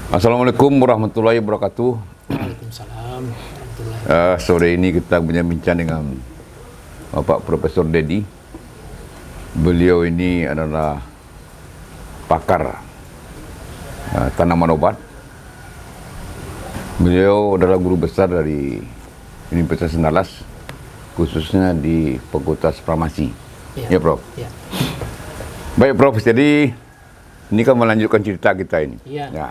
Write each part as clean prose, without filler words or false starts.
Assalamualaikum warahmatullahi wabarakatuh. Waalaikumsalam warahmatullahi Sore ini kita bincang dengan Bapak Profesor Dedi. Beliau ini adalah pakar tanaman obat. Beliau adalah guru besar dari Universitas Andalas, khususnya di Fakultas Farmasi. Ya, Prof. Ya. Baik, Prof. Jadi ini kan melanjutkan cerita kita ini. Ya. Ya.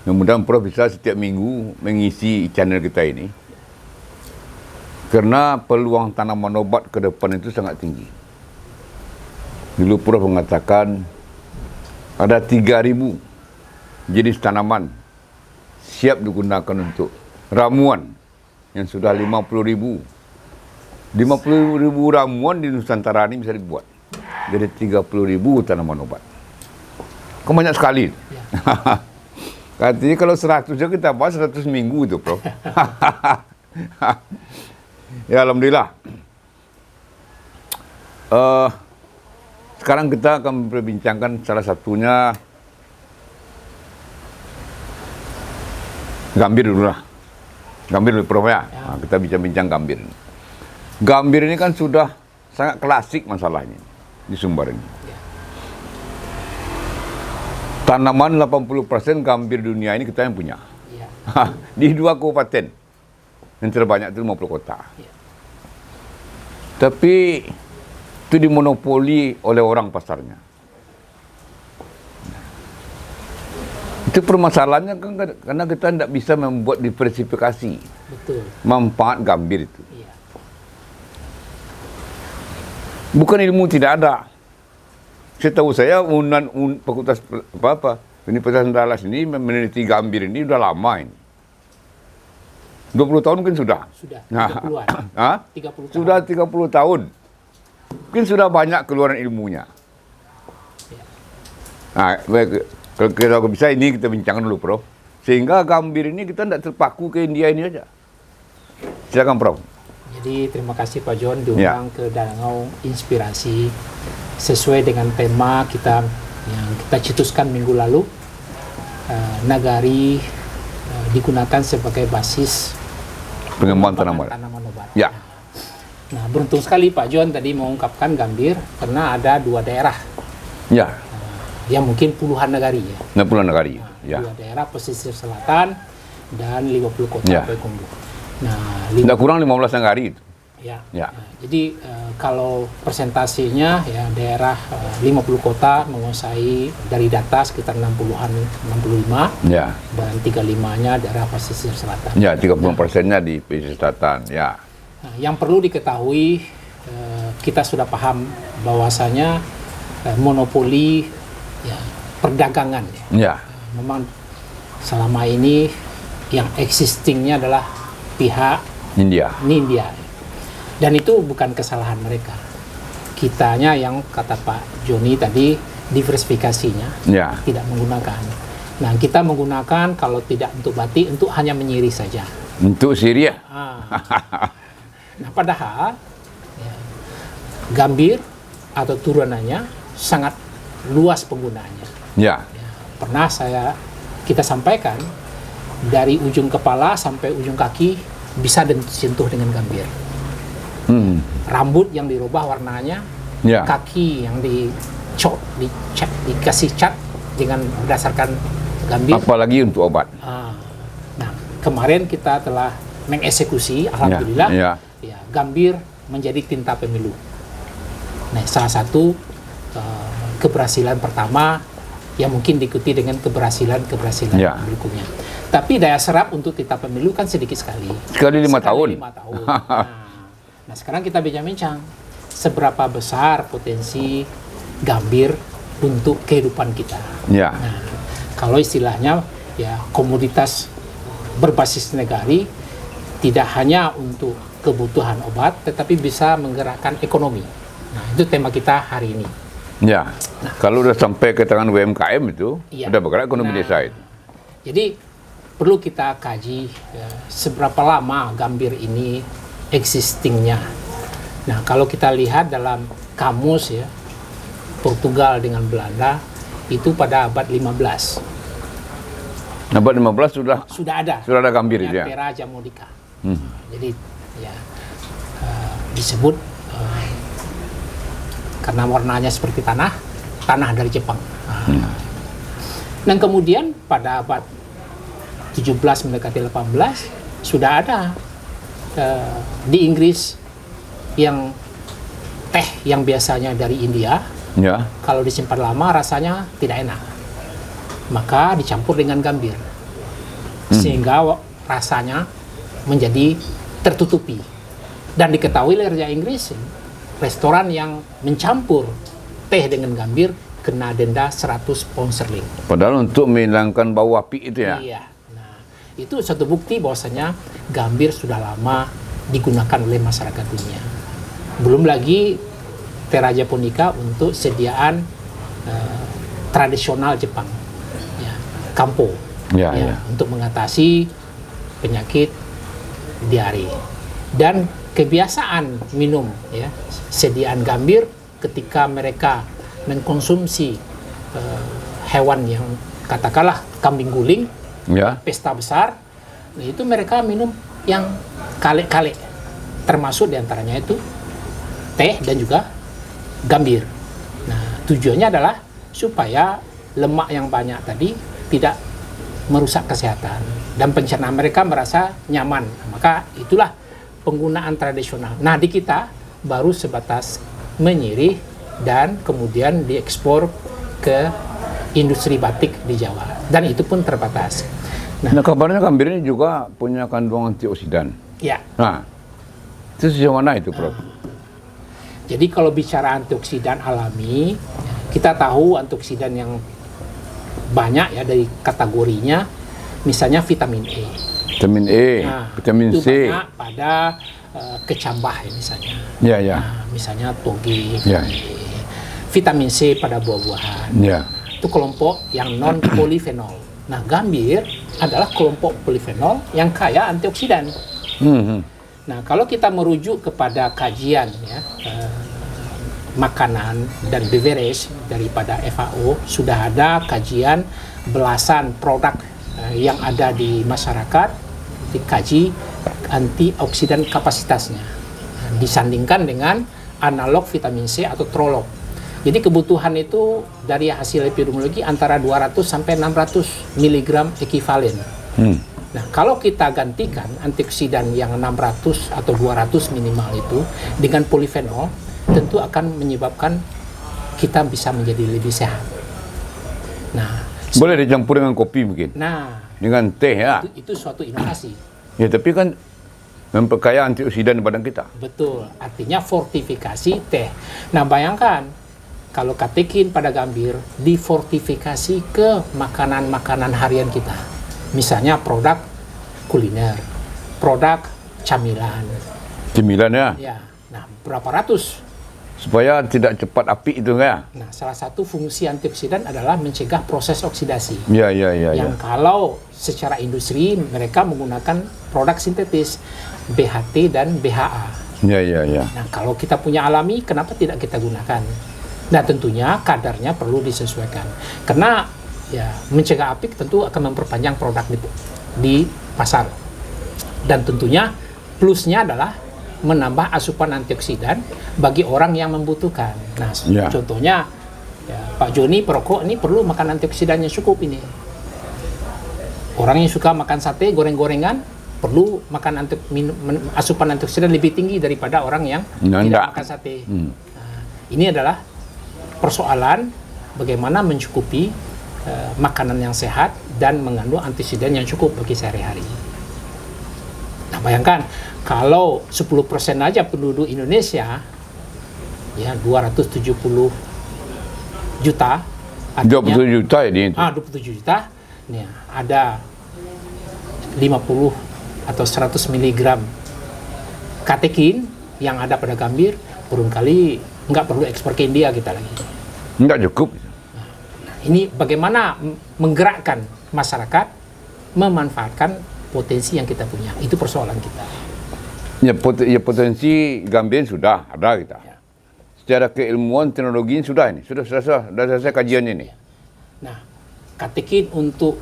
Mudah-mudahan Prof bisa setiap minggu mengisi channel kita ini. Karena peluang tanaman obat ke depan itu sangat tinggi. Dulu Prof mengatakan ada 3.000 jenis tanaman siap digunakan untuk ramuan yang sudah 50.000. 50.000 ramuan di Nusantara ini bisa dibuat. Jadi 30.000 tanaman obat. Kan banyak sekali. Ya. Katanya kalau 100 aja kita bahas 100 minggu itu, Prof. Ya, Alhamdulillah. Sekarang kita akan memperbincangkan salah satunya gambir dulu lah. Gambir dulu, Prof ya. Nah, kita bincang gambir. Gambir ini kan sudah sangat klasik masalahnya di Sumbar ini. Tanaman 80% gambir dunia ini kita yang punya. Ya. Di 2 kabupaten. Yang terbanyak itu 50 kota. Ya. Tapi itu dimonopoli oleh orang pasarnya. Itu permasalahannya kan karena kita tidak bisa membuat diversifikasi. Betul. Manfaat gambir itu. Ya. Bukan ilmu tidak ada. Setahu saya Fakultas Universitas Andalas ini meneliti gambir ini udah lama ini. 20 tahun mungkin sudah. Sudah, 30-an. 30 tahun. Sudah 30 tahun. Mungkin sudah banyak keluaran ilmunya. Ya. Nah, baik, kalau bisa ini kita bincangkan dulu, Prof. Sehingga gambir ini kita tidak terpaku ke India ini aja. Silakan, Prof. Jadi terima kasih Pak John diundang ke Danau Inspirasi sesuai dengan tema kita yang kita cetuskan minggu lalu. Nagari digunakan sebagai basis pengembangan tanaman obat. Ya. Nah, beruntung sekali Pak John tadi mengungkapkan gambir karena ada 2 daerah. Ya. Yang mungkin puluhan nagari ya. 60 negari. Ya. 2 daerah pesisir selatan dan 50 kota Ya. Payakumbuh. Nah, Tidak kurang 15 negari itu. ya. Ya. Nah, jadi kalau persentasenya ya daerah 50 kota menguasai dari data sekitar 60-an 65 Ya. dan 35-nya daerah pesisir selatan. Ya, 30%-nya di pesisir selatan. Ya. Nah, yang perlu diketahui kita sudah paham bahwasanya monopoli ya perdagangan ya. Ya. Memang selama ini yang existingnya adalah pihak India. India. Dan itu bukan kesalahan mereka. Kitanya yang kata Pak Joni tadi diversifikasinya Ya. tidak menggunakan. Nah, kita menggunakan kalau tidak untuk batik, untuk hanya menyiri saja. Untuk Syria. Nah, padahal ya, gambir atau turunannya sangat luas penggunaannya. Ya. Ya, pernah kita sampaikan dari ujung kepala sampai ujung kaki bisa disentuh dengan gambir. Rambut yang dirubah warnanya, Ya. kaki yang dikasih cat dengan berdasarkan gambir. Apalagi untuk obat. Nah, kemarin kita telah mengeksekusi, alhamdulillah, ya, gambir menjadi tinta pemilu. Nah, salah satu keberhasilan pertama yang mungkin diikuti dengan keberhasilan berikutnya. Tapi daya serap untuk tinta pemilu kan sedikit sekali. Sekali 5 tahun. 5 tahun. Nah, sekarang kita bincang-bincang seberapa besar potensi gambir untuk kehidupan kita. Ya. Nah, kalau istilahnya ya komoditas berbasis nagari tidak hanya untuk kebutuhan obat, tetapi bisa menggerakkan ekonomi. Nah, itu tema kita hari ini. Ya. Kalau udah sampai ke tangan UMKM itu, Iya. udah bergerak ekonomi desa itu. Jadi perlu kita kaji ya, seberapa lama gambir ini existingnya. Nah, kalau kita lihat dalam kamus ya, Portugal dengan Belanda itu pada abad 15. Abad 15 sudah ada gambir itu ya. Tera Jamodica. Jadi ya disebut karena warnanya seperti tanah dari Jepang. Dan kemudian pada abad 17 mendekati 18 sudah ada di Inggris yang teh yang biasanya dari India, Ya. kalau disimpan lama rasanya tidak enak, maka dicampur dengan gambir sehingga rasanya menjadi tertutupi. Dan diketahui oleh Raja Inggris, restoran yang mencampur teh dengan gambir kena denda 100 pound sterling. Padahal untuk menghilangkan bau api itu ya. Iya. Nah, itu satu bukti bahwasanya gambir sudah lama digunakan oleh masyarakat dunia. Belum lagi Tera Japonica untuk sediaan tradisional Jepang, ya, kampo, Ya, ya. untuk mengatasi penyakit diare. Dan kebiasaan minum, ya, sediaan gambir ketika mereka mengkonsumsi hewan yang katakanlah kambing guling, Ya. pesta besar, itu mereka minum yang kale-kale, termasuk diantaranya itu teh dan juga gambir. Nah, tujuannya adalah supaya lemak yang banyak tadi tidak merusak kesehatan dan pencernaan mereka merasa nyaman. Maka itulah penggunaan tradisional. Nah, di kita baru sebatas menyirih dan kemudian diekspor ke industri batik di Jawa, dan itu pun terbatas. Nah, kabarnya gambir ini juga punya kandungan antioksidan. Ya. Nah, itu sejauh mana itu, Prof? Jadi kalau bicara antioksidan alami, kita tahu antioksidan yang banyak ya dari kategorinya, misalnya vitamin E. Vitamin E, vitamin itu C. banyak pada kecambah ya misalnya. Ya, ya. Nah, misalnya toge, Ya. vitamin C pada buah-buahan. Ya. Itu kelompok yang non polifenol. Nah, gambir adalah kelompok polifenol yang kaya antioksidan. Nah, kalau kita merujuk kepada kajian ya, makanan dan beverage daripada FAO, sudah ada kajian belasan produk yang ada di masyarakat, dikaji antioksidan kapasitasnya, disandingkan dengan analog vitamin C atau Trolog. Jadi kebutuhan itu dari hasil epidemiologi antara 200 sampai 600 mg ekivalen. Nah, kalau kita gantikan antioksidan yang 600 atau 200 minimal itu dengan polifenol, tentu akan menyebabkan kita bisa menjadi lebih sehat. Nah, boleh dicampur dengan kopi mungkin. Nah, dengan teh ya. Itu suatu inovasi. Ya, tapi kan memperkaya antioksidan di badan kita. Betul, artinya fortifikasi teh. Nah, bayangkan kalau katekin pada gambir difortifikasi ke makanan-makanan harian kita. Misalnya produk kuliner, produk camilan. Cemilan ya. Ya, nah berapa ratus. Supaya tidak cepat api itu ya. Nah, salah satu fungsi antioksidan adalah mencegah proses oksidasi. Ya, ya, ya. Yang kalau secara industri mereka menggunakan produk sintetis BHT dan BHA. Ya, ya, ya. Nah, kalau kita punya alami, kenapa tidak kita gunakan? Nah, tentunya kadarnya perlu disesuaikan. Karena ya mencegah api tentu akan memperpanjang produk di pasar. Dan tentunya plusnya adalah menambah asupan antioksidan bagi orang yang membutuhkan. Nah, Ya. contohnya ya, Pak Joni perokok ini perlu makan antioksidan yang cukup ini. Orang yang suka makan sate, goreng-gorengan perlu makan asupan antioksidan lebih tinggi daripada orang yang tidak makan sate. Nah, ini adalah persoalan bagaimana mencukupi makanan yang sehat dan mengandung antioksidan yang cukup bagi sehari-hari. Nah, bayangkan kalau 10% aja penduduk Indonesia ya 270 juta, 27 juta ya dia itu. 27 juta. Nih, ada 50 atau 100 mg katekin yang ada pada gambir, barangkali nggak perlu ekspor ke India kita lagi. Nggak cukup. Nah, ini bagaimana menggerakkan masyarakat memanfaatkan potensi yang kita punya. Itu persoalan kita. Ya, potensi gambir sudah ada kita. Ya. Secara keilmuan teknologi sudah ini. Sudah selesai kajiannya ini. Nah, katekin untuk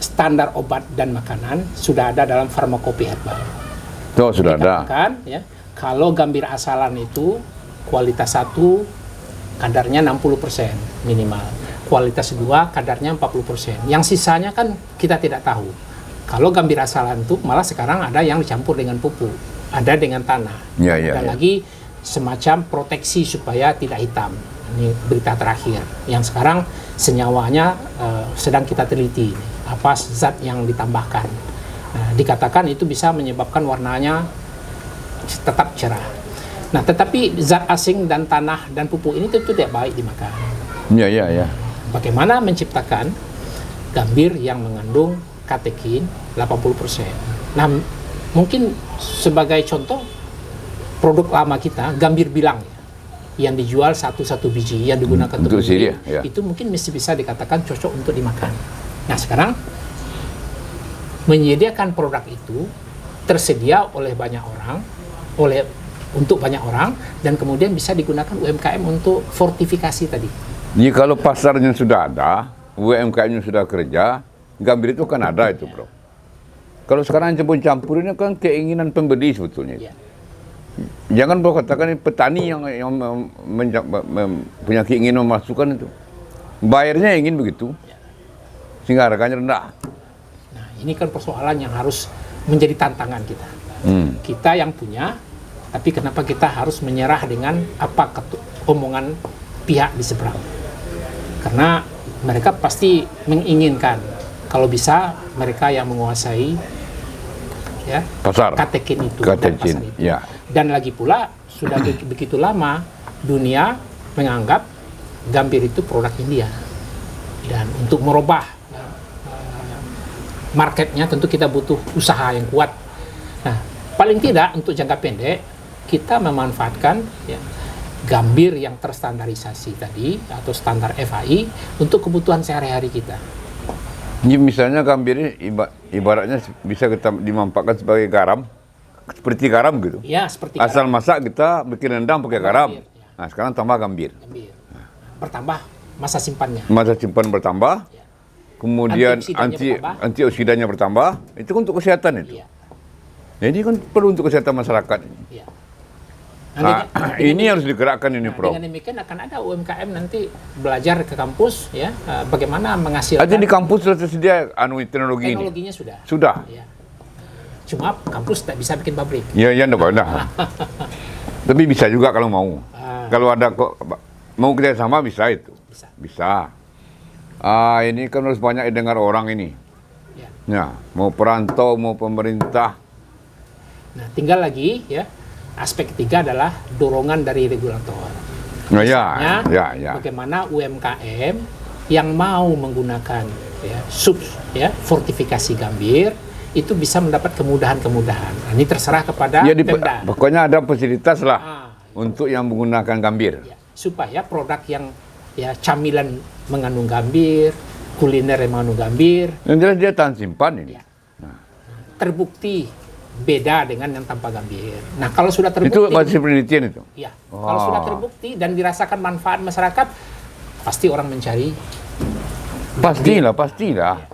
standar obat dan makanan sudah ada dalam farmakope herbal. Tuh sudah ada. Dikatakan, ya, kalau gambir asalan itu kualitas 1 kadarnya 60% minimal. Kualitas 2 kadarnya 40%. Yang sisanya kan kita tidak tahu. Kalau gambir asalan itu malah sekarang ada yang dicampur dengan pupuk, ada dengan tanah. Ada lagi semacam proteksi supaya tidak hitam. Ini berita terakhir. Yang sekarang senyawanya sedang kita teliti. Apa zat yang ditambahkan. Nah, dikatakan itu bisa menyebabkan warnanya tetap cerah. Nah, tetapi zat asing dan tanah dan pupuk ini tentu tidak baik dimakan. Ya. Bagaimana menciptakan gambir yang mengandung katekin 80%. Nah, mungkin sebagai contoh produk lama kita, gambir bilang yang dijual satu biji yang digunakan untuk Syria, itu mungkin mesti bisa dikatakan cocok untuk dimakan. Nah, sekarang menyediakan produk itu tersedia oleh banyak orang, untuk banyak orang, dan kemudian bisa digunakan UMKM untuk fortifikasi tadi. Jadi kalau pasarnya sudah ada, UMKM-nya sudah kerja, gambir itu kan ada itu, bro. Kalau sekarang campur ini kan keinginan pembeli sebetulnya. Ya. Jangan bro katakan petani yang punya keinginan memasukkan itu. Bayarnya ingin begitu, sehingga harganya rendah. Nah, ini kan persoalan yang harus menjadi tantangan kita. Kita yang punya, tapi kenapa kita harus menyerah dengan apa omongan pihak di seberang? Karena mereka pasti menginginkan, kalau bisa mereka yang menguasai pasar katekin itu, dan pasar itu. Ya. Dan lagi pula sudah begitu lama dunia menganggap gambir itu produk India, dan untuk merubah marketnya tentu kita butuh usaha yang kuat. Nah, paling tidak untuk jangka pendek kita memanfaatkan gambir yang terstandarisasi tadi atau standar FAI untuk kebutuhan sehari-hari kita. Ini misalnya gambir ini ibaratnya bisa kita dimanfaatkan sebagai garam, seperti garam gitu. Ya, seperti asal garam. masak kita bikin rendang pakai garam. Gambir, ya. Nah, sekarang tambah gambir. Bertambah masa simpannya. Masa simpan bertambah. Ya. Kemudian Antioksidannya antioksidannya bertambah. Itu untuk kesehatan itu. Ya. Jadi kan perlu untuk kesehatan masyarakat. Ya. Nah, ini harus digerakkan ini, Prof. Dengan demikian akan ada UMKM nanti belajar ke kampus, bagaimana menghasilkan. Ada di kampus sudah tersedia teknologi ini. Teknologinya sudah. Sudah. Ya. Cuma kampus tidak bisa bikin pabrik. Ya, enggak ada. Tapi bisa juga kalau mau. Kalau ada mau kerjasama bisa itu. Bisa. Ini kan harus banyak didengar orang ini. Ya, mau perantau, mau pemerintah. Nah, tinggal lagi aspek ketiga adalah dorongan dari regulator. Misalnya, bagaimana UMKM yang mau menggunakan fortifikasi gambir itu bisa mendapat kemudahan-kemudahan. Nah, ini terserah kepada Pemda. Pokoknya ada fasilitas lah untuk yang menggunakan gambir. Supaya produk yang camilan mengandung gambir, kuliner yang mengandung gambir. Yang jelas dia tahan simpan ini. Terbukti beda dengan yang tanpa gambir. Nah, kalau sudah terbukti itu masih penelitian itu. Ya, kalau sudah terbukti dan dirasakan manfaat masyarakat, pasti orang mencari. Pastilah.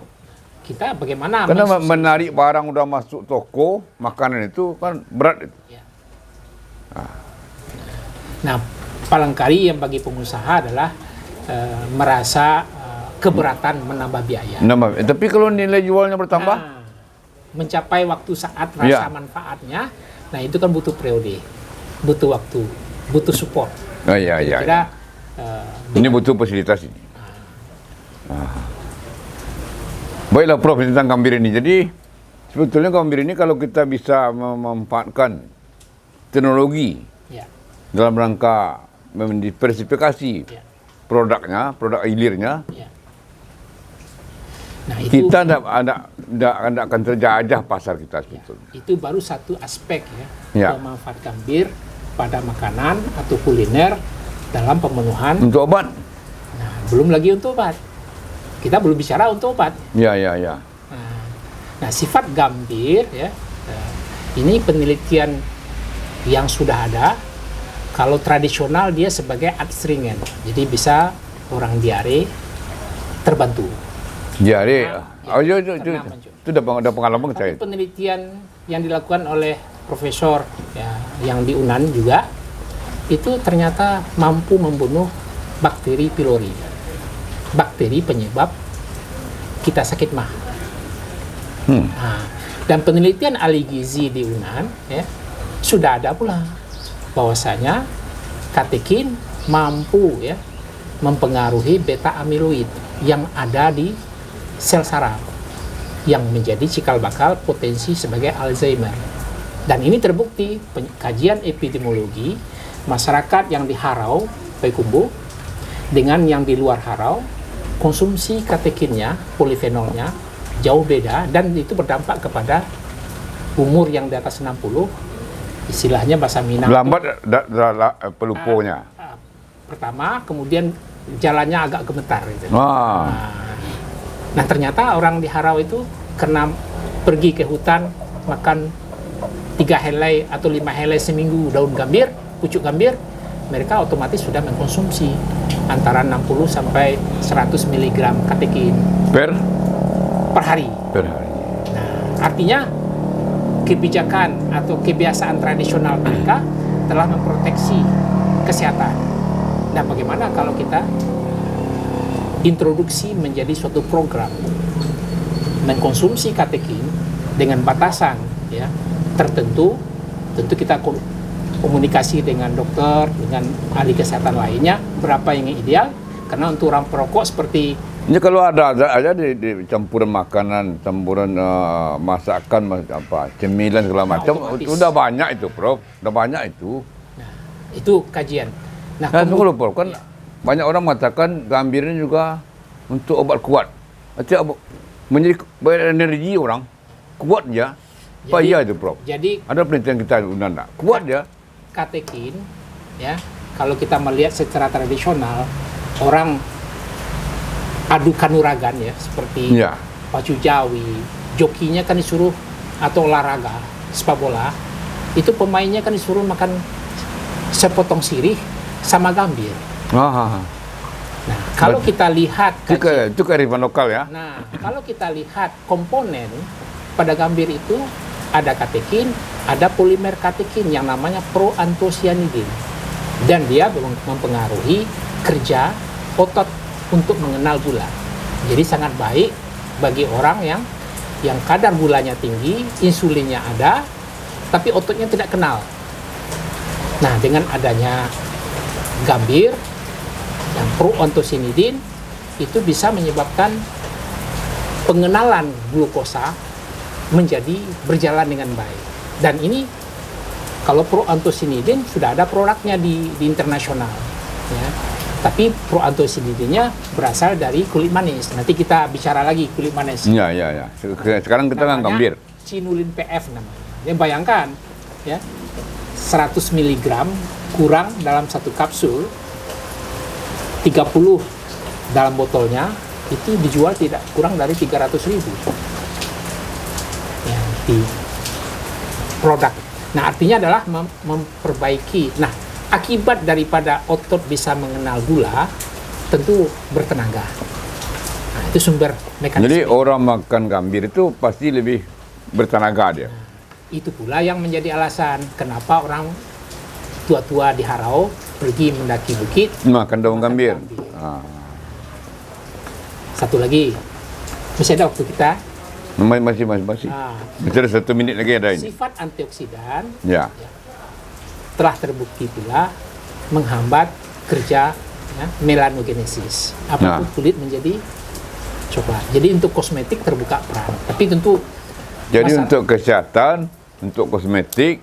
Kita bagaimana? Karena menarik barang udah masuk toko makanan itu kan berat itu. Ya. Nah, palangkali yang bagi pengusaha adalah merasa keberatan menambah biaya. Tapi kalau nilai jualnya bertambah. Mencapai waktu saat rasa manfaatnya, nah itu kan butuh periode, butuh waktu, butuh support. Kira ini butuh fasilitas ini. Baiklah Prof tentang gambir ini. Jadi sebetulnya gambir ini kalau kita bisa memanfaatkan teknologi dalam rangka mendiversifikasi produknya, produk hilirnya. Nah, kita tidak akan terjajah pasar kita sebetulnya. Itu baru satu aspek pemanfaat gambir pada makanan atau kuliner dalam pemenuhan untuk obat. Nah, belum lagi untuk obat. Kita belum bicara untuk obat. Ya. Nah, sifat gambir ini penelitian yang sudah ada. Kalau tradisional dia sebagai adstringen. Jadi bisa orang diare terbantu. Diare Oh, iya, itu ternama, Cuk. itu udah pengalaman saya. Tapi penelitian yang dilakukan oleh profesor ya, yang di UNAN juga itu ternyata mampu membunuh bakteri pylori, bakteri penyebab kita sakit mah. Nah, dan penelitian ahli gizi di UNAN ya, sudah ada pula bahwasanya katekin mampu ya mempengaruhi beta amiloid yang ada di sel saraf yang menjadi cikal bakal potensi sebagai Alzheimer. Dan ini terbukti kajian epidemiologi masyarakat yang di Harau, Payakumbuh dengan yang di luar Harau, konsumsi katekinnya, polifenolnya jauh beda dan itu berdampak kepada umur yang di atas 60, istilahnya bahasa Minang. Lambat peluponya. Pertama, kemudian jalannya agak gemetar gitu. Ah. Nah, ternyata orang di Harau itu karena pergi ke hutan makan 3 helai atau 5 helai seminggu daun gambir, pucuk gambir, mereka otomatis sudah mengkonsumsi antara 60 sampai 100 mg katekin Per hari. Nah, artinya kebijakan atau kebiasaan tradisional mereka telah memproteksi kesehatan. Nah, bagaimana kalau kita introduksi menjadi suatu program mengkonsumsi katekin dengan batasan ya tertentu, tentu kita komunikasi dengan dokter, dengan ahli kesehatan lainnya berapa yang ideal, karena untuk orang perokok seperti ini kalau ada di campuran makanan, campuran masakan, cemilan segala macam, udah banyak itu, Prof. Udah banyak itu. Nah, itu kajian. Nah, tunggu Prof, kan banyak orang mengatakan gambir ini juga untuk obat kuat. Artinya menjadi berenergi orang, kuat ya. Apa iya itu, Prof? Jadi ada penelitian kita UNAN, kuat ya. Katekin, ya, kalau kita melihat secara tradisional, orang adu kanuragan ya, seperti pacu jawi, jokinya kan disuruh atau olahraga, sepak bola, itu pemainnya kan disuruh makan sepotong sirih sama gambir. Nah, kalau kita lihat itu kearifan lokal ya. Nah, kalau kita lihat komponen pada gambir itu ada katekin, ada polimer katekin yang namanya proantosianidin, dan dia mempengaruhi kerja otot untuk mengenal gula. Jadi sangat baik bagi orang yang kadar gulanya tinggi, insulinnya ada, tapi ototnya tidak kenal. Nah, dengan adanya gambir yang proantosianidin itu bisa menyebabkan pengenalan glukosa menjadi berjalan dengan baik. Dan ini kalau proantosianidin sudah ada produknya di internasional ya. Tapi proantosianidinnya berasal dari kulit manis. Nanti kita bicara lagi kulit manis. Iya. Sekarang kita kan gambir. Cinulin PF namanya. Ya, bayangkan ya, 100 mg kurang dalam satu kapsul, 30 dalam botolnya, itu dijual tidak kurang dari 300.000 ya, di produk. Nah, artinya adalah memperbaiki. Nah, akibat daripada otot bisa mengenal gula, tentu bertenaga. Nah, itu sumber mekanisme. Jadi orang makan gambir itu pasti lebih bertenaga dia. Nah, itu pula yang menjadi alasan kenapa orang tua-tua di Harau pergi mendaki bukit makan daun gambir. Satu lagi, masih ada waktu kita? Masih. Masih ada 1 minit lagi ada ini. Sifat antioksidan ya, telah terbukti pula menghambat kerja ya, melanogenesis. Apapun kulit menjadi coklat. Jadi untuk kosmetik terbuka peran. Tapi tentu jadi untuk kesehatan, untuk kosmetik,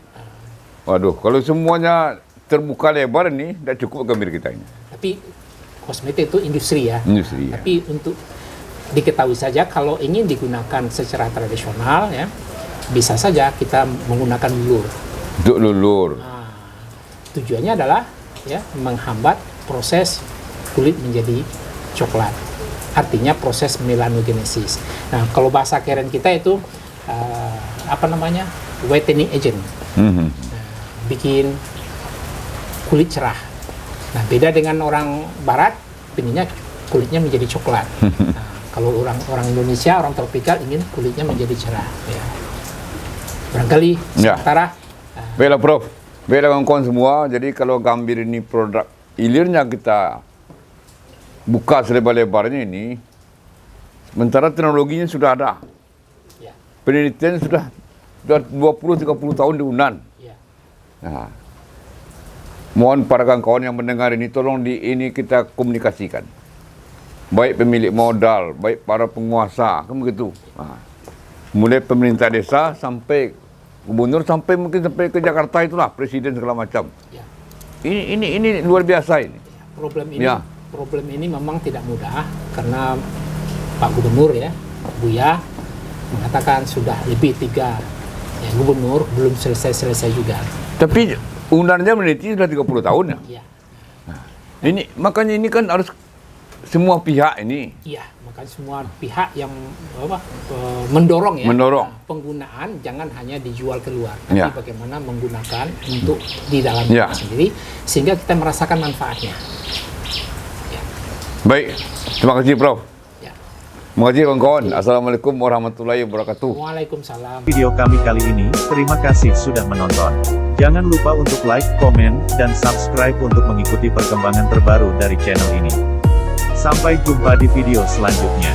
waduh, kalau semuanya terbuka lebar ini, tidak cukup gambir kita ini. Tapi kosmetik itu industri ya. Industri. Tapi untuk diketahui saja kalau ingin digunakan secara tradisional ya, bisa saja kita menggunakan lulur. Untuk lulur. Nah, tujuannya adalah ya menghambat proses kulit menjadi coklat. Artinya proses melanogenesis. Nah, kalau bahasa keren kita itu whitening agent. Nah, bikin kulit cerah. Nah, beda dengan orang barat, pinginnya kulitnya menjadi coklat. Nah, Kalau orang Indonesia, orang tropikal ingin kulitnya menjadi cerah. Ya. Barangkali sementara. Baiklah Prof, baiklah kawan-kawan semua. Jadi kalau Gambir ini produk hilirnya kita buka selebar-lebarnya ini, sementara teknologinya sudah ada. Ya. Penelitian sudah 20-30 tahun di Unan. Ya. Nah, mohon para kawan-kawan yang mendengar ini, tolong ini kita komunikasikan. Baik pemilik modal, baik para penguasa, kan begitu. Nah, mulai pemerintah desa sampai gubernur, sampai mungkin sampai ke Jakarta itulah, presiden segala macam. Ya. Ini luar biasa ini. Problem ini memang tidak mudah karena Pak Gubernur ya, Buya mengatakan sudah lebih 3 gubernur belum selesai juga. Tapi undangnya meneliti sudah 30 tahun ya. Iya. Nah, makanya ini kan harus semua pihak ini. Iya, makanya semua pihak yang mendorong ya. Mendorong. Penggunaan jangan hanya dijual keluar, tapi Ya. bagaimana menggunakan untuk di dalam Ya. sendiri sehingga kita merasakan manfaatnya. Ya. Baik, terima kasih Prof. Ya. Terima kasih kawan-kawan. Assalamualaikum warahmatullahi wabarakatuh. Waalaikumsalam. Video kami kali ini, terima kasih sudah menonton. Jangan lupa untuk like, komen, dan subscribe untuk mengikuti perkembangan terbaru dari channel ini. Sampai jumpa di video selanjutnya.